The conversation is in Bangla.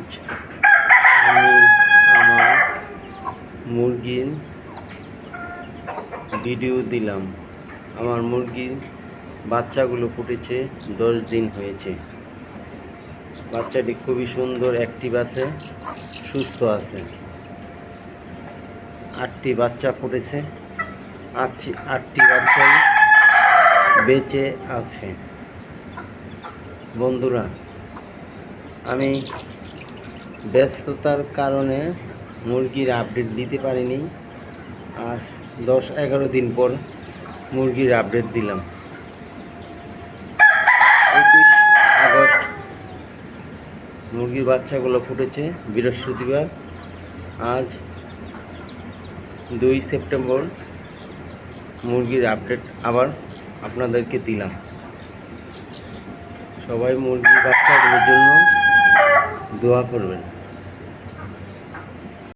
আজ আমি আমার মুরগির ভিডিও দিলাম। আমার মুরগির বাচ্চাগুলো ফুটেছে, 10 দিন হয়েছে। বাচ্চাটি খুবই সুন্দর, অ্যাক্টিভ আছে, সুস্থ আছে। 8টি বাচ্চা ফুটেছে, 8টি বাচ্চাই বেঁচে আছে। বন্ধুরা, আমি ব্যস্ততার কারণে মুরগির আপডেট দিতে পারিনি। আজ 10-11 দিন পর মুরগির আপডেট দিলাম। 21 আগস্ট মুরগির বাচ্চাগুলো ফুটেছে বৃহস্পতিবার। আজ 2 সেপ্টেম্বর মুরগির আপডেট আবার আপনাদেরকে দিলাম। সবাই মুরগির বাচ্চাগুলোর জন্য দোয়া করবেন।